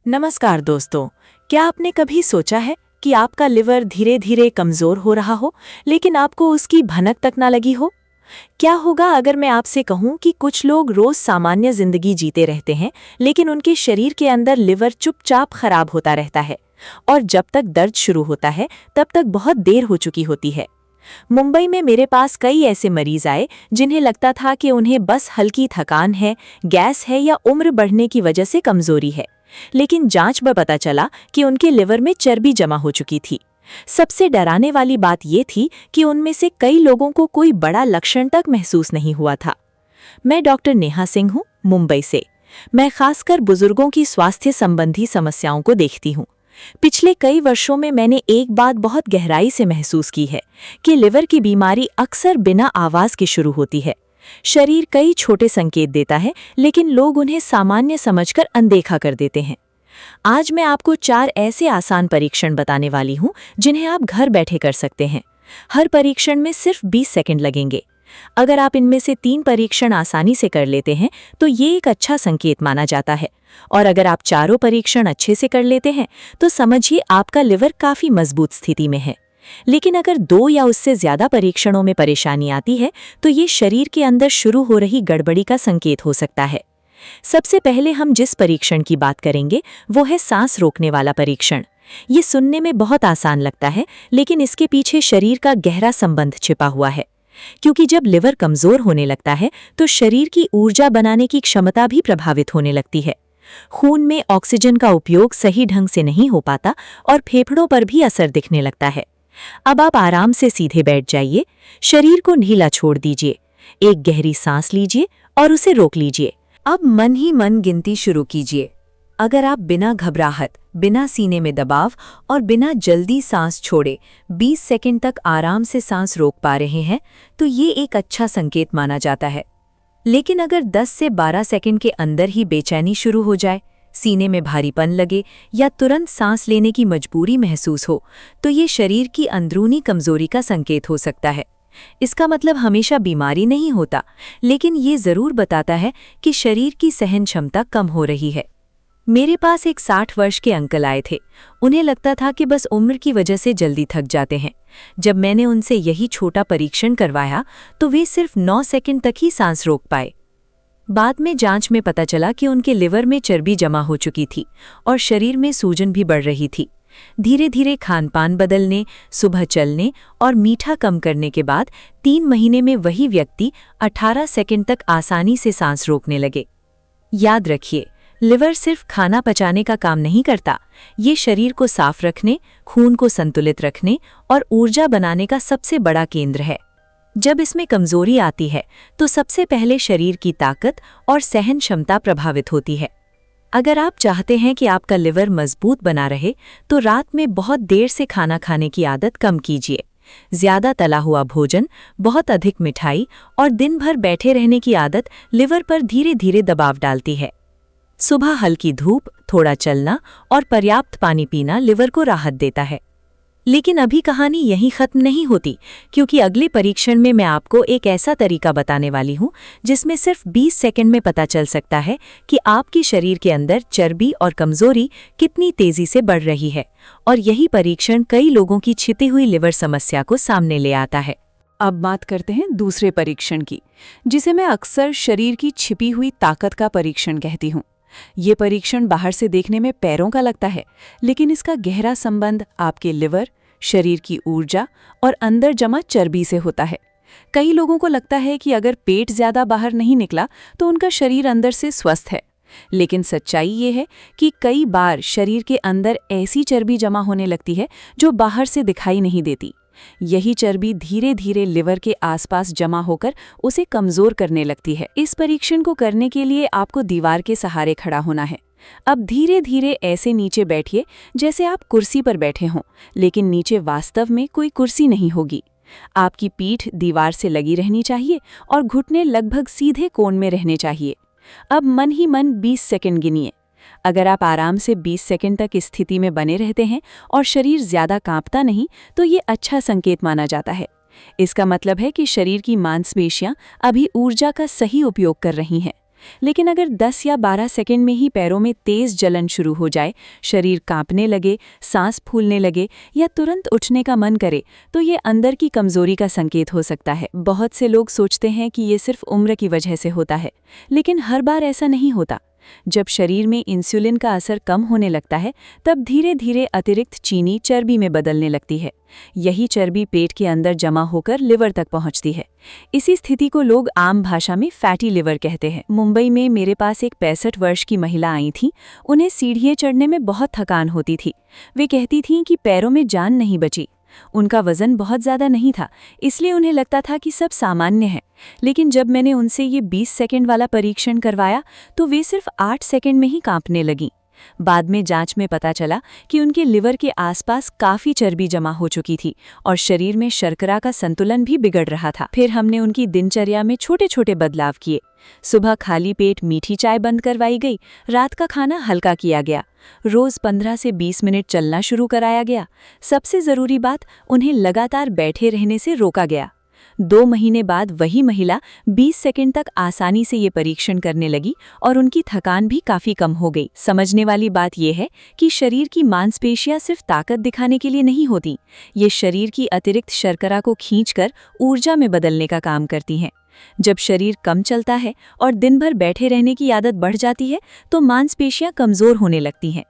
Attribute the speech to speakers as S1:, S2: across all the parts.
S1: नमस्कार दोस्तों। क्या आपने कभी सोचा है कि आपका लिवर धीरे धीरे कमजोर हो रहा हो, लेकिन आपको उसकी भनक तक ना लगी हो? क्या होगा अगर मैं आपसे कहूं कि कुछ लोग रोज सामान्य जिंदगी जीते रहते हैं, लेकिन उनके शरीर के अंदर लिवर चुपचाप खराब होता रहता है, और जब तक दर्द शुरू होता है तब तक बहुत देर हो चुकी होती है। मुंबई में मेरे पास कई ऐसे मरीज आए जिन्हें लगता था कि उन्हें बस हल्की थकान है, गैस है या उम्र बढ़ने की वजह से कमजोरी है, लेकिन जांच में पता चला कि उनके लिवर में चर्बी जमा हो चुकी थी। सबसे डराने वाली बात यह थी कि उनमें से कई लोगों को कोई बड़ा लक्षण तक महसूस नहीं हुआ था। मैं डॉक्टर नेहा सिंह हूँ, मुंबई से। मैं खासकर बुजुर्गों की स्वास्थ्य संबंधी समस्याओं को देखती हूँ। पिछले कई वर्षों में मैंने एक बात बहुत गहराई से महसूस की है कि लिवर की बीमारी अक्सर बिना आवाज के शुरू होती है। शरीर कई छोटे संकेत देता है, लेकिन लोग उन्हें सामान्य समझकर अनदेखा कर देते हैं। आज मैं आपको 4 ऐसे आसान परीक्षण बताने वाली हूं जिन्हें आप घर बैठे कर सकते हैं। हर परीक्षण में सिर्फ 20 सेकंड लगेंगे। अगर आप इनमें से 3 परीक्षण आसानी से कर लेते हैं तो ये एक अच्छा संकेत माना जाता है, और अगर आप चारों परीक्षण अच्छे से कर लेते हैं तो समझिए आपका लिवर काफी मजबूत स्थिति में है। लेकिन अगर 2 या उससे ज्यादा परीक्षणों में परेशानी आती है तो ये शरीर के अंदर शुरू हो रही गड़बड़ी का संकेत हो सकता है। सबसे पहले हम जिस परीक्षण की बात करेंगे वो है सांस रोकने वाला परीक्षण। ये सुनने में बहुत आसान लगता है, लेकिन इसके पीछे शरीर का गहरा संबंध छिपा हुआ है। क्योंकि जब लिवर कमजोर होने लगता है तो शरीर की ऊर्जा बनाने की क्षमता भी प्रभावित होने लगती है। खून में ऑक्सीजन का उपयोग सही ढंग से नहीं हो पाता और फेफड़ों पर भी असर दिखने लगता है। अब आप आराम से सीधे बैठ जाइए, शरीर को ढीला छोड़ दीजिए, एक गहरी सांस लीजिए और उसे रोक लीजिए। अब मन ही मन गिनती शुरू कीजिए। अगर आप बिना घबराहट, बिना सीने में दबाव और बिना जल्दी सांस छोड़े 20 सेकंड तक आराम से सांस रोक पा रहे हैं तो ये एक अच्छा संकेत माना जाता है। लेकिन अगर 10 से 12 सेकंड के अंदर ही बेचैनी शुरू हो जाए, सीने में भारीपन लगे या तुरंत सांस लेने की मजबूरी महसूस हो, तो ये शरीर की अंदरूनी कमजोरी का संकेत हो सकता है। इसका मतलब हमेशा बीमारी नहीं होता, लेकिन ये जरूर बताता है कि शरीर की सहन क्षमता कम हो रही है। मेरे पास एक 60 वर्ष के अंकल आए थे। उन्हें लगता था कि बस उम्र की वजह से जल्दी थक जाते हैं। जब मैंने उनसे यही छोटा परीक्षण करवाया तो वे सिर्फ 9 सेकंड तक ही सांस रोक पाए। बाद में जांच में पता चला कि उनके लिवर में चर्बी जमा हो चुकी थी और शरीर में सूजन भी बढ़ रही थी। धीरे धीरे खानपान बदलने, सुबह चलने और मीठा कम करने के बाद 3 महीने में वही व्यक्ति 18 सेकंड तक आसानी से सांस रोकने लगे। याद रखिए, लिवर सिर्फ खाना पचाने का काम नहीं करता, ये शरीर को साफ रखने, खून को संतुलित रखने और ऊर्जा बनाने का सबसे बड़ा केंद्र है। जब इसमें कमजोरी आती है तो सबसे पहले शरीर की ताकत और सहन क्षमता प्रभावित होती है। अगर आप चाहते हैं कि आपका लिवर मजबूत बना रहे तो रात में बहुत देर से खाना खाने की आदत कम कीजिए। ज्यादा तला हुआ भोजन, बहुत अधिक मिठाई और दिन भर बैठे रहने की आदत लिवर पर धीरे धीरे दबाव डालती है। सुबह हल्की धूप, थोड़ा चलना और पर्याप्त पानी पीना लिवर को राहत देता है। लेकिन अभी कहानी यहीं खत्म नहीं होती, क्योंकि अगले परीक्षण में मैं आपको एक ऐसा तरीका बताने वाली हूँ जिसमें सिर्फ 20 सेकंड में पता चल सकता है कि आपकी शरीर के अंदर चर्बी और कमजोरी कितनी तेजी से बढ़ रही है, और यही परीक्षण कई लोगों की छिपी हुई लिवर समस्या को सामने ले आता है।
S2: अब बात करते हैं दूसरे परीक्षण की, जिसे मैं अक्सर शरीर की छिपी हुई ताकत का परीक्षण कहती हूँ। ये परीक्षण बाहर से देखने में पैरों का लगता है, लेकिन इसका गहरा संबंध आपके लिवर, शरीर की ऊर्जा और अंदर जमा चर्बी से होता है। कई लोगों को लगता है कि अगर पेट ज्यादा बाहर नहीं निकला तो उनका शरीर अंदर से स्वस्थ है, लेकिन सच्चाई ये है कि कई बार शरीर के अंदर ऐसी चर्बी जमा होने लगती है जो बाहर से दिखाई नहीं देती। यही चर्बी धीरे धीरे लिवर के आसपास जमा होकर उसे कमजोर करने लगती है। इस परीक्षण को करने के लिए आपको दीवार के सहारे खड़ा होना है। अब धीरे धीरे ऐसे नीचे बैठिए जैसे आप कुर्सी पर बैठे हों, लेकिन नीचे वास्तव में कोई कुर्सी नहीं होगी। आपकी पीठ दीवार से लगी रहनी चाहिए और घुटने लगभग सीधे कोण में रहने चाहिए। अब मन ही मन 20 सेकंड गिनिए। अगर आप आराम से 20 सेकंड तक इस स्थिति में बने रहते हैं और शरीर ज्यादा कांपता नहीं, तो ये अच्छा संकेत माना जाता है। इसका मतलब है कि शरीर की मांसपेशियां अभी ऊर्जा का सही उपयोग कर रही हैं। लेकिन अगर 10 या 12 सेकंड में ही पैरों में तेज जलन शुरू हो जाए, शरीर कांपने लगे, सांस फूलने लगे या तुरंत उठने का मन करे, तो ये अंदर की कमजोरी का संकेत हो सकता है। बहुत से लोग सोचते हैं कि ये सिर्फ उम्र की वजह से होता है, लेकिन हर बार ऐसा नहीं होता। जब शरीर में इंसुलिन का असर कम होने लगता है, तब धीरे धीरे अतिरिक्त चीनी चर्बी में बदलने लगती है। यही चर्बी पेट के अंदर जमा होकर लिवर तक पहुंचती है। इसी स्थिति को लोग आम भाषा में फैटी लिवर कहते हैं। मुंबई में मेरे पास एक 65 वर्ष की महिला आई थी। उन्हें सीढ़ियां चढ़ने में बहुत थकान होती थी। वे कहती थीं कि पैरों में जान नहीं बची। उनका वजन बहुत ज़्यादा नहीं था, इसलिए उन्हें लगता था कि सब सामान्य है। लेकिन जब मैंने उनसे ये 20 सेकंड वाला परीक्षण करवाया, तो वे सिर्फ 8 सेकंड में ही कांपने लगीं। बाद में जांच में पता चला कि उनके लिवर के आसपास काफ़ी चर्बी जमा हो चुकी थी और शरीर में शर्करा का संतुलन भी बिगड़ रहा था। फिर हमने उनकी दिनचर्या में छोटे छोटे बदलाव किए। सुबह खाली पेट मीठी चाय बंद करवाई गई, रात का खाना हल्का किया गया, रोज 15 से 20 मिनट चलना शुरू कराया गया। सबसे ज़रूरी बात, उन्हें लगातार बैठे रहने से रोका गया। 2 महीने बाद वही महिला 20 सेकंड तक आसानी से ये परीक्षण करने लगी और उनकी थकान भी काफ़ी कम हो गई। समझने वाली बात यह है कि शरीर की मांसपेशियां सिर्फ ताकत दिखाने के लिए नहीं होती, ये शरीर की अतिरिक्त शर्करा को खींचकर ऊर्जा में बदलने का काम करती हैं। जब शरीर कम चलता है और दिन भर बैठे रहने की आदत बढ़ जाती है, तो मांसपेशियां कमज़ोर होने लगती हैं।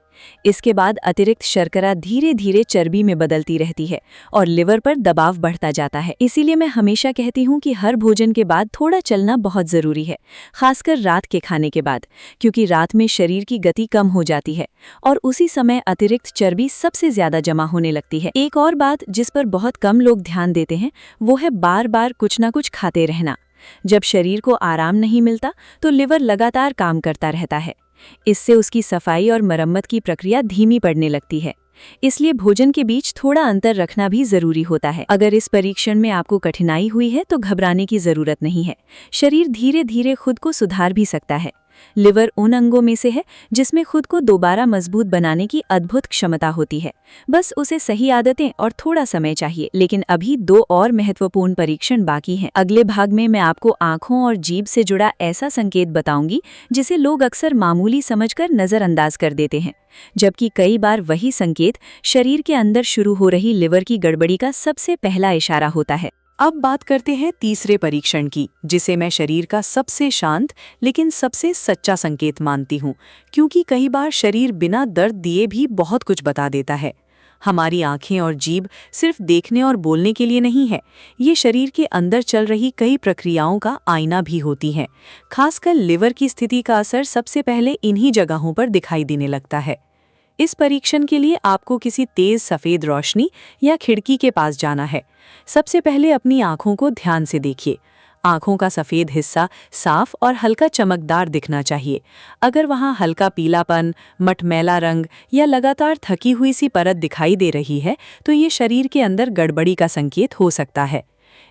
S2: इसके बाद अतिरिक्त शर्करा धीरे धीरे चर्बी में बदलती रहती है और लिवर पर दबाव बढ़ता जाता है। इसीलिए मैं हमेशा कहती हूँ कि हर भोजन के बाद थोड़ा चलना बहुत ज़रूरी है, खासकर रात के खाने के बाद, क्योंकि रात में शरीर की गति कम हो जाती है और उसी समय अतिरिक्त चर्बी सबसे ज़्यादा जमा होने लगती है। एक और बात जिस पर बहुत कम लोग ध्यान देते हैं, वो है बार बार कुछ ना कुछ खाते रहना। जब शरीर को आराम नहीं मिलता, तो लिवर लगातार काम करता रहता है। इससे उसकी सफाई और मरम्मत की प्रक्रिया धीमी पड़ने लगती है। इसलिए भोजन के बीच थोड़ा अंतर रखना भी जरूरी होता है। अगर इस परीक्षण में आपको कठिनाई हुई है, तो घबराने की जरूरत नहीं है। शरीर धीरे धीरे खुद को सुधार भी सकता है। लिवर उन अंगों में से है जिसमें खुद को दोबारा मजबूत बनाने की अद्भुत क्षमता होती है। बस उसे सही आदतें और थोड़ा समय चाहिए। लेकिन अभी 2 और महत्वपूर्ण परीक्षण बाकी हैं। अगले भाग में मैं आपको आंखों और जीभ से जुड़ा ऐसा संकेत बताऊंगी जिसे लोग अक्सर मामूली समझकर नजरअंदाज कर देते हैं, जबकि कई बार वही संकेत शरीर के अंदर शुरू हो रही लिवर की गड़बड़ी का सबसे पहला इशारा होता है।
S1: अब बात करते हैं तीसरे परीक्षण की, जिसे मैं शरीर का सबसे शांत लेकिन सबसे सच्चा संकेत मानती हूँ, क्योंकि कई बार शरीर बिना दर्द दिए भी बहुत कुछ बता देता है। हमारी आंखें और जीभ सिर्फ देखने और बोलने के लिए नहीं है, ये शरीर के अंदर चल रही कई प्रक्रियाओं का आईना भी होती हैं। खासकर लिवर की स्थिति का असर सबसे पहले इन्हीं जगहों पर दिखाई देने लगता है। इस परीक्षण के लिए आपको किसी तेज सफ़ेद रोशनी या खिड़की के पास जाना है। सबसे पहले अपनी आंखों को ध्यान से देखिए। आंखों का सफ़ेद हिस्सा साफ और हल्का चमकदार दिखना चाहिए। अगर वहां हल्का पीलापन, मटमैला रंग या लगातार थकी हुई सी परत दिखाई दे रही है, तो ये शरीर के अंदर गड़बड़ी का संकेत हो सकता है।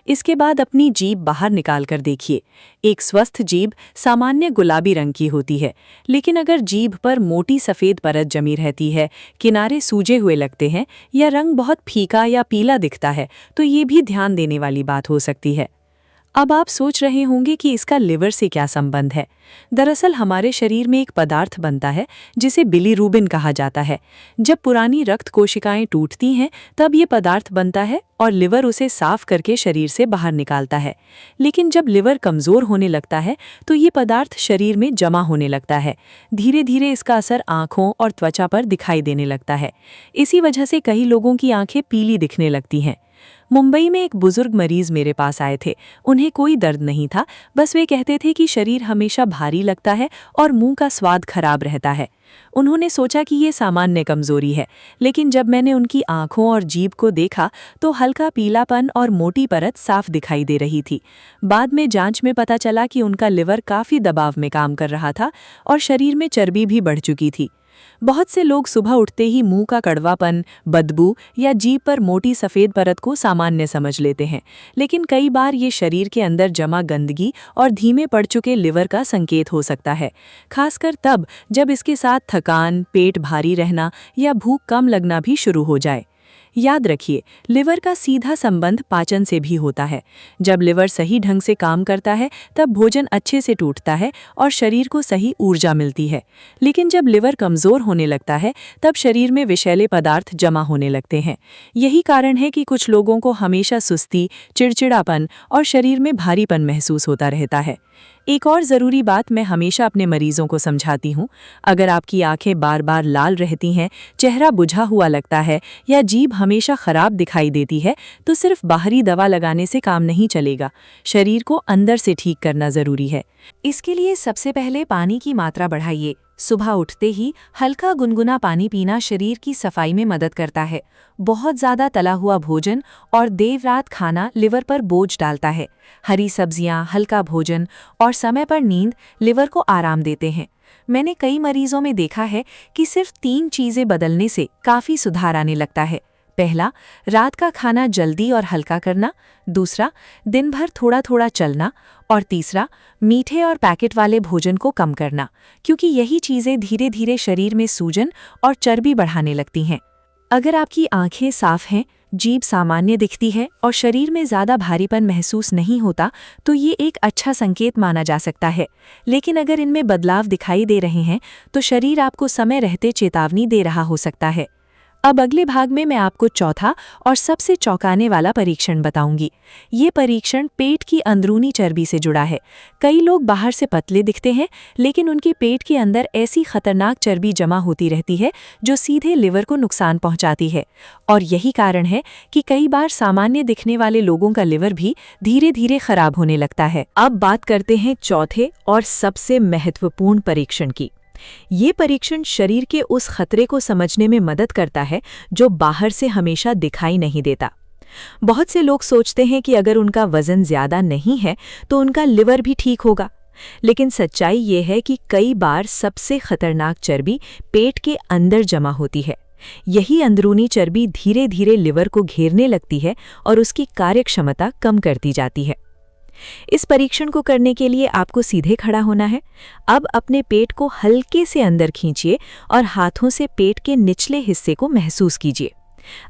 S1: इसके बाद अपनी जीभ बाहर निकाल कर देखिए। एक स्वस्थ जीभ सामान्य गुलाबी रंग की होती है, लेकिन अगर जीभ पर मोटी सफ़ेद परत जमी रहती है, किनारे सूजे हुए लगते हैं या रंग बहुत फीका या पीला दिखता है, तो ये भी ध्यान देने वाली बात हो सकती है। अब आप सोच रहे होंगे कि इसका लिवर से क्या संबंध है। दरअसल हमारे शरीर में एक पदार्थ बनता है जिसे बिलीरूबिन कहा जाता है। जब पुरानी रक्त कोशिकाएं टूटती हैं, तब ये पदार्थ बनता है और लिवर उसे साफ करके शरीर से बाहर निकालता है। लेकिन जब लिवर कमज़ोर होने लगता है, तो ये पदार्थ शरीर में जमा होने लगता है। धीरे धीरे इसका असर आँखों और त्वचा पर दिखाई देने लगता है। इसी वजह से कई लोगों की आंखें पीली दिखने लगती हैं। मुंबई में एक बुजुर्ग मरीज मेरे पास आए थे। उन्हें कोई दर्द नहीं था, बस वे कहते थे कि शरीर हमेशा भारी लगता है और मुंह का स्वाद खराब रहता है। उन्होंने सोचा कि ये सामान्य कमजोरी है, लेकिन जब मैंने उनकी आंखों और जीभ को देखा, तो हल्का पीलापन और मोटी परत साफ दिखाई दे रही थी। बाद में जांच में पता चला कि उनका लिवर काफ़ी दबाव में काम कर रहा था और शरीर में चर्बी भी बढ़ चुकी थी। बहुत से लोग सुबह उठते ही मुंह का कड़वापन, बदबू या जीभ पर मोटी सफ़ेद परत को सामान्य समझ लेते हैं, लेकिन कई बार ये शरीर के अंदर जमा गंदगी और धीमे पड़ चुके लिवर का संकेत हो सकता है, खासकर तब जब इसके साथ थकान, पेट भारी रहना या भूख कम लगना भी शुरू हो जाए। याद रखिए, लिवर का सीधा संबंध पाचन से भी होता है। जब लिवर सही ढंग से काम करता है तब भोजन अच्छे से टूटता है और शरीर को सही ऊर्जा मिलती है। लेकिन जब लिवर कमजोर होने लगता है तब शरीर में विषैले पदार्थ जमा होने लगते हैं। यही कारण है कि कुछ लोगों को हमेशा सुस्ती, चिड़चिड़ापन और शरीर में भारीपन महसूस होता रहता है। एक और ज़रूरी बात मैं हमेशा अपने मरीजों को समझाती हूँ, अगर आपकी आंखें बार बार लाल रहती हैं, चेहरा बुझा हुआ लगता है या जीभ हमेशा खराब दिखाई देती है, तो सिर्फ बाहरी दवा लगाने से काम नहीं चलेगा। शरीर को अंदर से ठीक करना ज़रूरी है।
S2: इसके लिए सबसे पहले पानी की मात्रा बढ़ाइए। सुबह उठते ही हल्का गुनगुना पानी पीना शरीर की सफाई में मदद करता है। बहुत ज़्यादा तला हुआ भोजन और देर रात खाना लिवर पर बोझ डालता है। हरी सब्जियां, हल्का भोजन और समय पर नींद लिवर को आराम देते हैं। मैंने कई मरीजों में देखा है कि सिर्फ 3 चीज़ें बदलने से काफ़ी सुधार आने लगता है। पहला, रात का खाना जल्दी और हल्का करना। दूसरा, दिन भर थोड़ा थोड़ा चलना। और तीसरा, मीठे और पैकेट वाले भोजन को कम करना, क्योंकि यही चीज़ें धीरे धीरे शरीर में सूजन और चर्बी बढ़ाने लगती हैं। अगर आपकी आंखें साफ हैं, जीभ सामान्य दिखती है और शरीर में ज़्यादा भारीपन महसूस नहीं होता, तो ये एक अच्छा संकेत माना जा सकता है। लेकिन अगर इनमें बदलाव दिखाई दे रहे हैं तो शरीर आपको समय रहते चेतावनी दे रहा हो सकता है। अब अगले भाग में मैं आपको चौथा और सबसे चौंकाने वाला परीक्षण बताऊंगी। ये परीक्षण पेट की अंदरूनी चर्बी से जुड़ा है। कई लोग बाहर से पतले दिखते हैं, लेकिन उनके पेट के अंदर ऐसी खतरनाक चर्बी जमा होती रहती है जो सीधे लिवर को नुकसान पहुंचाती है। और यही कारण है कि कई बार सामान्य दिखने वाले लोगों का लिवर भी धीरे धीरे खराब होने लगता है।
S1: अब बात करते हैं चौथे और सबसे महत्वपूर्ण परीक्षण की। ये परीक्षण शरीर के उस खतरे को समझने में मदद करता है जो बाहर से हमेशा दिखाई नहीं देता। बहुत से लोग सोचते हैं कि अगर उनका वजन ज्यादा नहीं है तो उनका लिवर भी ठीक होगा, लेकिन सच्चाई ये है कि कई बार सबसे खतरनाक चर्बी पेट के अंदर जमा होती है। यही अंदरूनी चर्बी धीरे धीरे लिवर को घेरने लगती है और उसकी कार्यक्षमता कम करती जाती है। इस परीक्षण को करने के लिए आपको सीधे खड़ा होना है। अब अपने पेट को हल्के से अंदर खींचिए और हाथों से पेट के निचले हिस्से को महसूस कीजिए।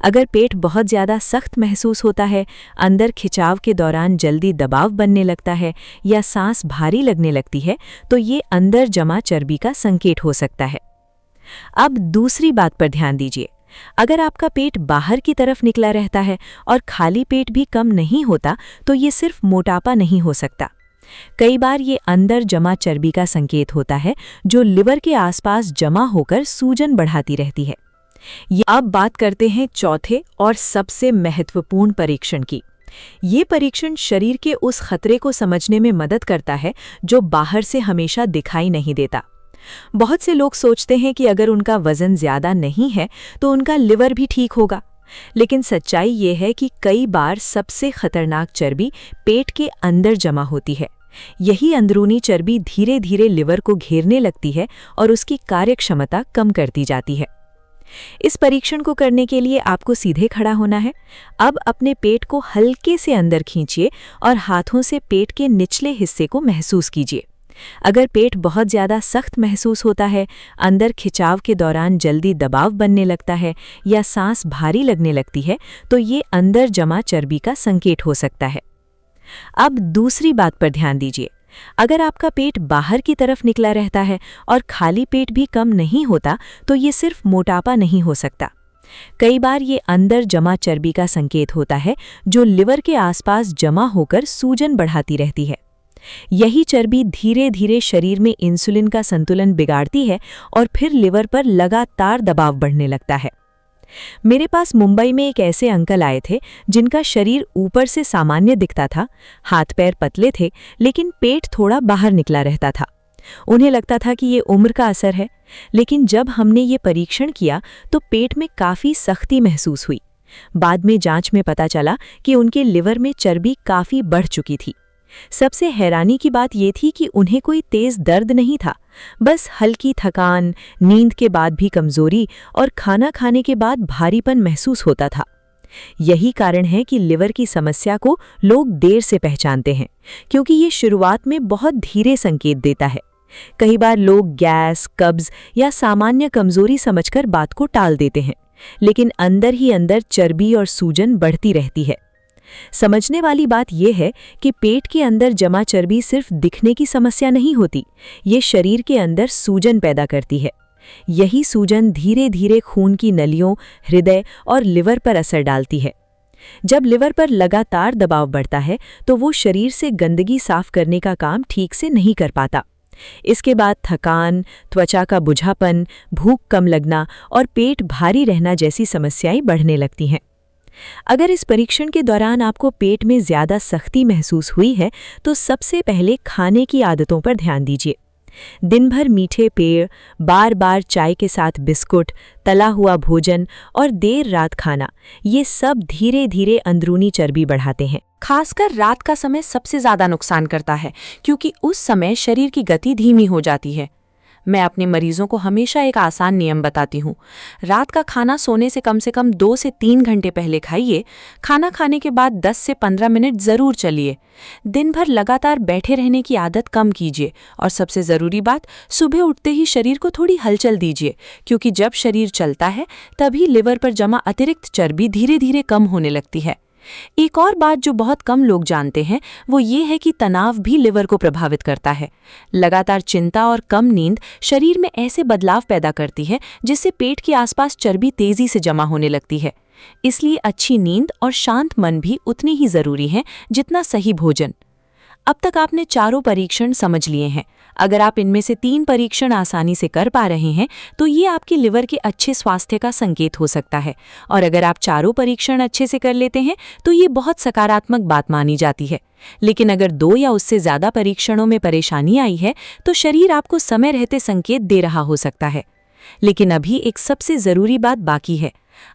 S1: अगर पेट बहुत ज़्यादा सख्त महसूस होता है, अंदर खिंचाव के दौरान जल्दी दबाव बनने लगता है या सांस भारी लगने लगती है, तो ये अंदर जमा चर्बी का संकेत हो सकता है। अब दूसरी बात पर ध्यान दीजिए। अगर आपका पेट बाहर की तरफ निकला रहता है और खाली पेट भी कम नहीं होता, तो ये सिर्फ मोटापा नहीं हो सकता। कई बार ये अंदर जमा चर्बी का संकेत होता है जो लिवर के आसपास जमा होकर सूजन बढ़ाती रहती है। अब बात करते हैं चौथे और सबसे महत्वपूर्ण परीक्षण की। ये परीक्षण शरीर के उस खतरे को समझने में मदद करता है जो बाहर से हमेशा दिखाई नहीं देता। बहुत से लोग सोचते हैं कि अगर उनका वजन ज्यादा नहीं है तो उनका लिवर भी ठीक होगा, लेकिन सच्चाई ये है कि कई बार सबसे खतरनाक चर्बी पेट के अंदर जमा होती है। यही अंदरूनी चर्बी धीरे धीरे लिवर को घेरने लगती है और उसकी कार्यक्षमता कम करती जाती है। इस परीक्षण को करने के लिए आपको सीधे खड़ा होना है। अब अपने पेट को हल्के से अंदर खींचिए और हाथों से पेट के निचले हिस्से को महसूस कीजिए। अगर पेट बहुत ज़्यादा सख्त महसूस होता है, अंदर खिंचाव के दौरान जल्दी दबाव बनने लगता है या सांस भारी लगने लगती है, तो ये अंदर जमा चर्बी का संकेत हो सकता है। अब दूसरी बात पर ध्यान दीजिए। अगर आपका पेट बाहर की तरफ निकला रहता है और खाली पेट भी कम नहीं होता, तो ये सिर्फ मोटापा नहीं हो सकता। कई बार ये अंदर जमा चर्बी का संकेत होता है जो लिवर के आसपास जमा होकर सूजन बढ़ाती रहती है। यही चर्बी धीरे धीरे शरीर में इंसुलिन का संतुलन बिगाड़ती है और फिर लिवर पर लगातार दबाव बढ़ने लगता है। मेरे पास मुंबई में एक ऐसे अंकल आए थे जिनका शरीर ऊपर से सामान्य दिखता था, हाथ पैर पतले थे, लेकिन पेट थोड़ा बाहर निकला रहता था। उन्हें लगता था कि ये उम्र का असर है, लेकिन जब हमने ये परीक्षण किया तो पेट में काफ़ी सख्ती महसूस हुई। बाद में जांच में पता चला कि उनके लिवर में चर्बी काफ़ी बढ़ चुकी थी। सबसे हैरानी की बात ये थी कि उन्हें कोई तेज दर्द नहीं था, बस हल्की थकान, नींद के बाद भी कमजोरी और खाना खाने के बाद भारीपन महसूस होता था। यही कारण है कि लिवर की समस्या को लोग देर से पहचानते हैं, क्योंकि ये शुरुआत में बहुत धीरे संकेत देता है।
S2: कई बार लोग गैस, कब्ज या सामान्य कमजोरी समझकर बात को टाल देते हैं, लेकिन अंदर ही अंदर चर्बी और सूजन बढ़ती रहती है। समझने वाली बात यह है कि पेट के अंदर जमा चर्बी सिर्फ दिखने की समस्या नहीं होती, ये शरीर के अंदर सूजन पैदा करती है। यही सूजन धीरे धीरे खून की नलियों, हृदय और लिवर पर असर डालती है। जब लिवर पर लगातार दबाव बढ़ता है तो वो शरीर से गंदगी साफ करने का काम ठीक से नहीं कर पाता। इसके बाद थकान, त्वचा का बुझापन, भूख कम लगना और पेट भारी रहना जैसी समस्याएं बढ़ने लगती हैं। अगर इस परीक्षण के दौरान आपको पेट में ज़्यादा सख्ती महसूस हुई है तो सबसे पहले खाने की आदतों पर ध्यान दीजिए। दिन भर मीठे पेय, बार बार चाय के साथ बिस्कुट, तला हुआ भोजन और देर रात खाना, ये सब धीरे धीरे अंदरूनी चर्बी बढ़ाते हैं।
S1: खासकर रात का समय सबसे ज़्यादा नुकसान करता है, क्योंकि उस समय शरीर की गति धीमी हो जाती है। मैं अपने मरीजों को हमेशा एक आसान नियम बताती हूँ। रात का खाना सोने से कम 2 से 3 घंटे पहले खाइए। खाना खाने के बाद 10 से 15 मिनट ज़रूर चलिए। दिन भर लगातार बैठे रहने की आदत कम कीजिए और सबसे ज़रूरी बात, सुबह उठते ही शरीर को थोड़ी हलचल दीजिए, क्योंकि जब शरीर चलता है तभी लिवर पर जमा अतिरिक्त चर्बी धीरे धीरे कम होने लगती है। एक और बात जो बहुत कम लोग जानते हैं वो ये है कि तनाव भी लिवर को प्रभावित करता है। लगातार चिंता और कम नींद शरीर में ऐसे बदलाव पैदा करती है जिससे पेट के आसपास चर्बी तेजी से जमा होने लगती है। इसलिए अच्छी नींद और शांत मन भी उतनी ही जरूरी है जितना सही भोजन। अब तक आपने चारों परीक्षण समझ लिए हैं। अगर आप इनमें से 3 परीक्षण आसानी से कर पा रहे हैं तो ये आपके लिवर के अच्छे स्वास्थ्य का संकेत हो सकता है, और अगर आप चारों परीक्षण अच्छे से कर लेते हैं तो ये बहुत सकारात्मक बात मानी जाती है। लेकिन अगर 2 या उससे ज़्यादा परीक्षणों में परेशानी आई है तो शरीर आपको समय रहते संकेत दे रहा हो सकता है। लेकिन अभी एक सबसे ज़रूरी बात बाकी है।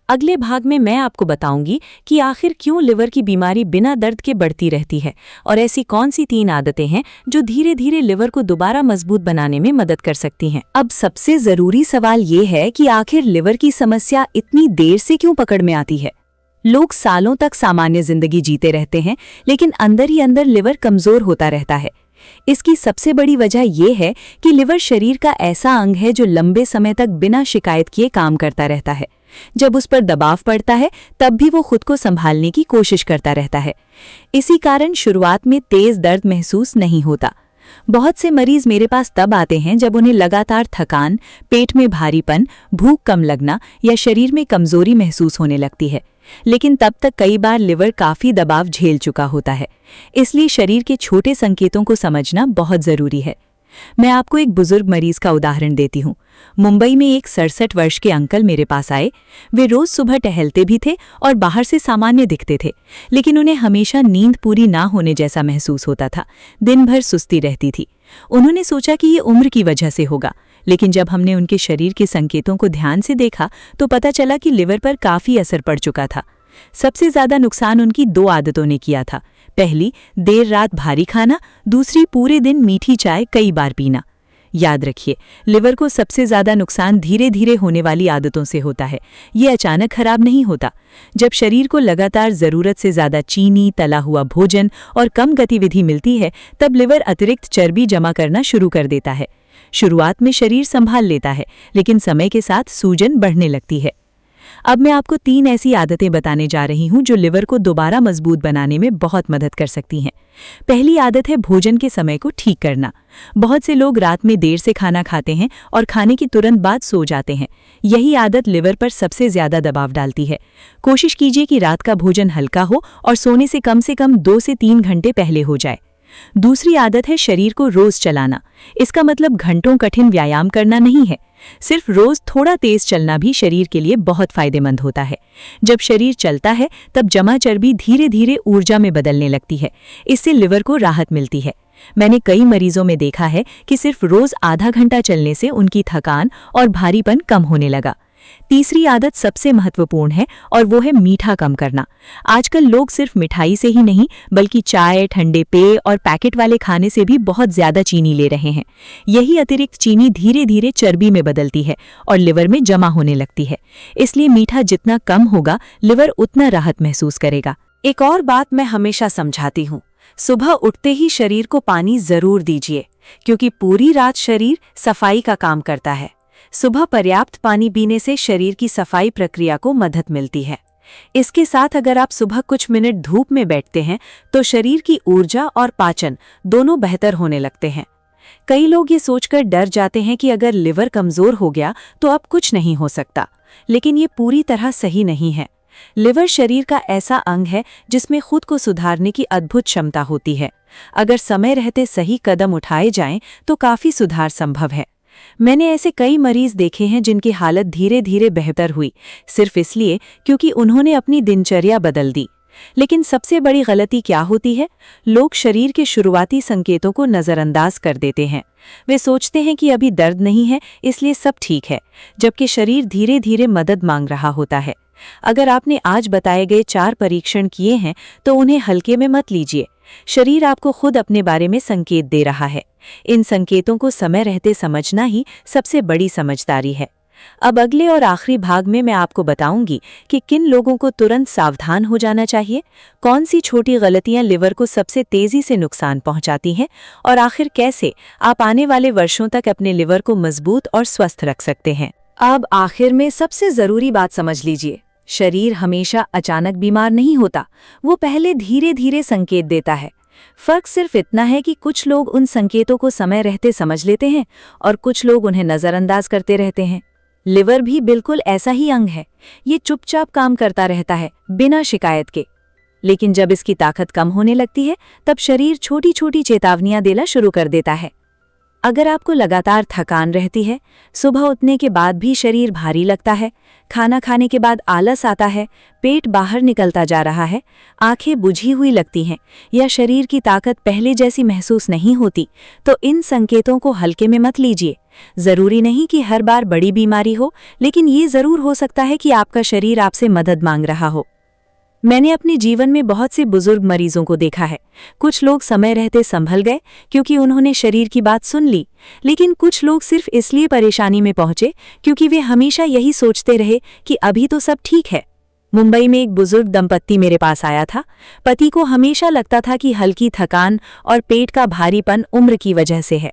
S1: अगले भाग में मैं आपको बताऊंगी कि आखिर क्यों लिवर की बीमारी बिना दर्द के बढ़ती रहती है और ऐसी कौन सी 3 आदतें हैं जो धीरे धीरे लिवर को दोबारा मजबूत बनाने में मदद कर सकती हैं।
S2: अब सबसे जरूरी सवाल ये है कि आखिर लिवर की समस्या इतनी देर से क्यों पकड़ में आती है। लोग सालों तक सामान्य जिंदगी जीते रहते हैं, लेकिन अंदर ही अंदर लिवर कमजोर होता रहता है। इसकी सबसे बड़ी वजह यह है कि लिवर शरीर का ऐसा अंग है जो लंबे समय तक बिना शिकायत किए काम करता रहता है। जब उस पर दबाव पड़ता है तब भी वो खुद को संभालने की कोशिश करता रहता है। इसी कारण शुरुआत में तेज दर्द महसूस नहीं होता। बहुत से मरीज मेरे पास तब आते हैं जब उन्हें लगातार थकान, पेट में भारीपन, भूख कम लगना या शरीर में कमजोरी महसूस होने लगती है। लेकिन तब तक कई बार लिवर काफी दबाव झेल चुका होता है। इसलिए शरीर के छोटे संकेतों को समझना बहुत जरूरी है। मैं आपको एक बुजुर्ग मरीज का उदाहरण देती हूँ। मुंबई में एक 67 वर्ष के अंकल मेरे पास आए। वे रोज सुबह टहलते भी थे और बाहर से सामान्य दिखते थे, लेकिन उन्हें हमेशा नींद पूरी ना होने जैसा महसूस होता था। दिन भर सुस्ती रहती थी। उन्होंने सोचा कि ये उम्र की वजह से होगा, लेकिन जब हमने उनके शरीर के संकेतों को ध्यान से देखा तो पता चला कि लिवर पर काफी असर पड़ चुका था। सबसे ज्यादा नुकसान उनकी 2 आदतों ने किया था। पहली, देर रात भारी खाना, दूसरी, पूरे दिन मीठी चाय कई बार पीना। याद रखिए, लिवर को सबसे ज्यादा नुकसान धीरे धीरे होने वाली आदतों से होता है। ये अचानक खराब नहीं होता। जब शरीर को लगातार जरूरत से ज्यादा चीनी, तला हुआ भोजन और कम गतिविधि मिलती है तब लिवर अतिरिक्त चर्बी जमा करना शुरू कर देता है। शुरुआत में शरीर संभाल लेता है, लेकिन समय के साथ सूजन बढ़ने लगती है। अब मैं आपको 3 ऐसी आदतें बताने जा रही हूं जो लिवर को दोबारा मजबूत बनाने में बहुत मदद कर सकती हैं। पहली आदत है भोजन के समय को ठीक करना। बहुत से लोग रात में देर से खाना खाते हैं और खाने की तुरंत बाद सो जाते हैं। यही आदत लिवर पर सबसे ज्यादा दबाव डालती है। कोशिश कीजिए कि रात का भोजन हल्का हो और सोने से कम 2 से 3 घंटे पहले हो जाए। दूसरी आदत है शरीर को रोज चलाना। इसका मतलब घंटों कठिन व्यायाम करना नहीं है। सिर्फ रोज थोड़ा तेज चलना भी शरीर के लिए बहुत फायदेमंद होता है। जब शरीर चलता है तब जमा चर्बी धीरे धीरे ऊर्जा में बदलने लगती है। इससे लिवर को राहत मिलती है। मैंने कई मरीजों में देखा है कि सिर्फ रोज आधा घंटा चलने से उनकी थकान और भारीपन कम होने लगा। तीसरी आदत सबसे महत्वपूर्ण है और वो है मीठा कम करना। आजकल लोग सिर्फ मिठाई से ही नहीं बल्कि चाय, ठंडे पेय और पैकेट वाले खाने से भी बहुत ज्यादा चीनी ले रहे हैं। यही अतिरिक्त चीनी धीरे धीरे चर्बी में बदलती है और लिवर में जमा होने लगती है। इसलिए मीठा जितना कम होगा, लिवर उतना राहत महसूस करेगा।
S1: एक और बात मैं हमेशा समझाती हूँ, सुबह उठते ही शरीर को पानी जरूर दीजिए। क्योंकि पूरी रात शरीर सफाई का काम करता है। सुबह पर्याप्त पानी पीने से शरीर की सफाई प्रक्रिया को मदद मिलती है। इसके साथ अगर आप सुबह कुछ मिनट धूप में बैठते हैं तो शरीर की ऊर्जा और पाचन दोनों बेहतर होने लगते हैं। कई लोग ये सोचकर डर जाते हैं कि अगर लिवर कमजोर हो गया तो अब कुछ नहीं हो सकता, लेकिन ये पूरी तरह सही नहीं है। लिवर शरीर का ऐसा अंग है जिसमें खुद को सुधारने की अद्भुत क्षमता होती है। अगर समय रहते सही कदम उठाए जाएं तो काफी सुधार संभव है। मैंने ऐसे कई मरीज देखे हैं जिनकी हालत धीरे धीरे बेहतर हुई, सिर्फ इसलिए क्योंकि उन्होंने अपनी दिनचर्या बदल दी। लेकिन सबसे बड़ी गलती क्या होती है? लोग शरीर के शुरुआती संकेतों को नज़रअंदाज कर देते हैं। वे सोचते हैं कि अभी दर्द नहीं है इसलिए सब ठीक है, जबकि शरीर धीरे धीरे मदद मांग रहा होता है। अगर आपने आज बताए गए 4 परीक्षण किए हैं तो उन्हें हल्के में मत लीजिए। शरीर आपको खुद अपने बारे में संकेत दे रहा है। इन संकेतों को समय रहते समझना ही सबसे बड़ी समझदारी है। अब अगले और आखिरी भाग में मैं आपको बताऊंगी कि किन लोगों को तुरंत सावधान हो जाना चाहिए, कौन सी छोटी गलतियां लिवर को सबसे तेजी से नुकसान पहुंचाती हैं और आखिर कैसे आप आने वाले वर्षों तक अपने लिवर को मजबूत और स्वस्थ रख सकते हैं।
S2: अब आखिर में सबसे जरूरी बात समझ लीजिए, शरीर हमेशा अचानक बीमार नहीं होता, वो पहले धीरे धीरे संकेत देता है। फर्क सिर्फ इतना है कि कुछ लोग उन संकेतों को समय रहते समझ लेते हैं और कुछ लोग उन्हें नज़रअंदाज करते रहते हैं। लिवर भी बिल्कुल ऐसा ही अंग है, ये चुपचाप काम करता रहता है बिना शिकायत के। लेकिन जब इसकी ताकत कम होने लगती है तब शरीर छोटी छोटी चेतावनियां देना शुरू कर देता है। अगर आपको लगातार थकान रहती है, सुबह उठने के बाद भी शरीर भारी लगता है, खाना खाने के बाद आलस आता है, पेट बाहर निकलता जा रहा है, आंखें बुझी हुई लगती हैं या शरीर की ताकत पहले जैसी महसूस नहीं होती, तो इन संकेतों को हल्के में मत लीजिए। जरूरी नहीं कि हर बार बड़ी बीमारी हो, लेकिन ये जरूर हो सकता है कि आपका शरीर आपसे मदद मांग रहा हो। मैंने अपने जीवन में बहुत से बुजुर्ग मरीजों को देखा है। कुछ लोग समय रहते संभल गए क्योंकि उन्होंने शरीर की बात सुन ली, लेकिन कुछ लोग सिर्फ इसलिए परेशानी में पहुंचे क्योंकि वे हमेशा यही सोचते रहे कि अभी तो सब ठीक है। मुंबई में एक बुजुर्ग दंपत्ति मेरे पास आया था। पति को हमेशा लगता था कि हल्की थकान और पेट का भारीपन उम्र की वजह से है।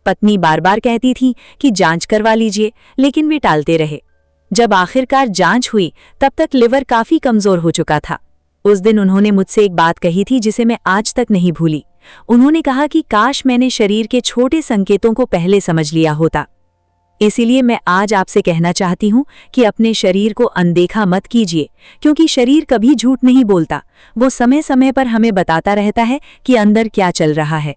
S2: पत्नी बार बार कहती थी कि जांच करवा लीजिए, लेकिन वे टालते रहे। जब आखिरकार जांच हुई तब तक लिवर काफी कमजोर हो चुका था। उस दिन उन्होंने मुझसे एक बात कही थी जिसे मैं आज तक नहीं भूली। उन्होंने कहा कि काश मैंने शरीर के छोटे संकेतों को पहले समझ लिया होता। इसीलिए मैं आज आपसे कहना चाहती हूँ कि अपने शरीर को अनदेखा मत कीजिए, क्योंकि शरीर कभी झूठ नहीं बोलता। वो समय समय पर हमें बताता रहता है कि अंदर क्या चल रहा है।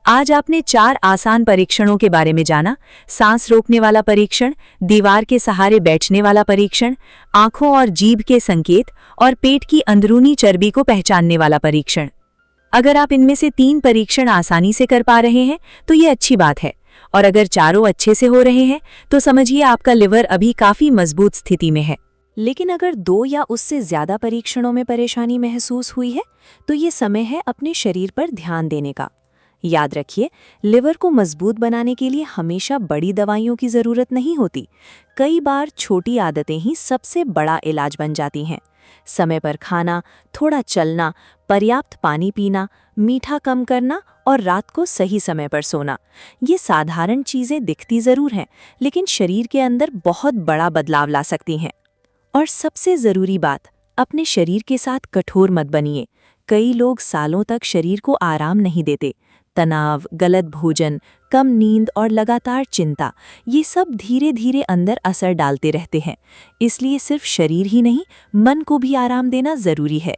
S2: आज आपने 4 आसान परीक्षणों के बारे में जाना। सांस रोकने वाला परीक्षण, दीवार के सहारे बैठने वाला परीक्षण, आंखों और जीभ के संकेत और पेट की अंदरूनी चर्बी को पहचानने वाला परीक्षण। अगर आप इनमें से 3 परीक्षण आसानी से कर पा रहे हैं तो ये अच्छी बात है, और अगर चारों अच्छे से हो रहे हैं तो समझिए आपका लिवर अभी काफी मजबूत स्थिति में है।
S1: लेकिन अगर 2 या उससे ज्यादा परीक्षणों में परेशानी महसूस हुई है तो ये समय है अपने शरीर पर ध्यान देने का। याद रखिए, लिवर को मजबूत बनाने के लिए हमेशा बड़ी दवाइयों की जरूरत नहीं होती। कई बार छोटी आदतें ही सबसे बड़ा इलाज बन जाती हैं। समय पर खाना, थोड़ा चलना, पर्याप्त पानी पीना, मीठा कम करना और रात को सही समय पर सोना। ये साधारण चीजें दिखती जरूर हैं, लेकिन शरीर के अंदर बहुत बड़ा बदलाव ला सकती हैं। और सबसे जरूरी बात, अपने शरीर के साथ कठोर मत बनिए। कई लोग सालों तक शरीर को आराम नहीं देते। तनाव, गलत भोजन, कम नींद और लगातार चिंता, ये सब धीरे धीरे अंदर असर डालते रहते हैं। इसलिए सिर्फ शरीर ही नहीं, मन को भी आराम देना जरूरी है।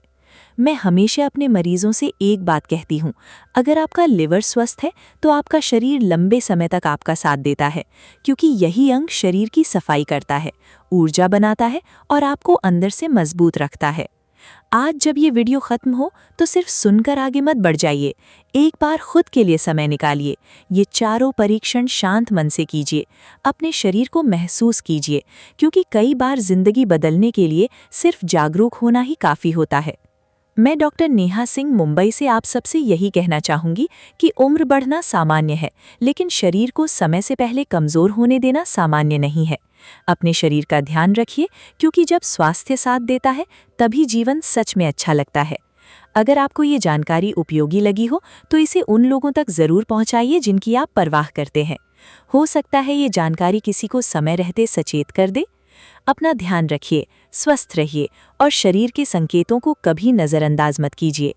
S1: मैं हमेशा अपने मरीजों से एक बात कहती हूँ, अगर आपका लिवर स्वस्थ है तो आपका शरीर लंबे समय तक आपका साथ देता है, क्योंकि यही अंग शरीर की सफाई करता है, ऊर्जा बनाता है और आपको अंदर से मजबूत रखता है। आज जब ये वीडियो खत्म हो तो सिर्फ सुनकर आगे मत बढ़ जाइए। एक बार खुद के लिए समय निकालिए। ये चारों परीक्षण शांत मन से कीजिए। अपने शरीर को महसूस कीजिए, क्योंकि कई बार जिंदगी बदलने के लिए सिर्फ जागरूक होना ही काफ़ी होता है। मैं डॉक्टर नेहा सिंह मुंबई से आप सबसे यही कहना चाहूँगी कि उम्र बढ़ना सामान्य है, लेकिन शरीर को समय से पहले कमज़ोर होने देना सामान्य नहीं है। अपने शरीर का ध्यान रखिए, क्योंकि जब स्वास्थ्य साथ देता है तभी जीवन सच में अच्छा लगता है। अगर आपको ये जानकारी उपयोगी लगी हो तो इसे उन लोगों तक जरूर पहुंचाइए जिनकी आप परवाह करते हैं। हो सकता है ये जानकारी किसी को समय रहते सचेत कर दे। अपना ध्यान रखिए, स्वस्थ रहिए और शरीर के संकेतों को कभी नजरअंदाज मत कीजिए।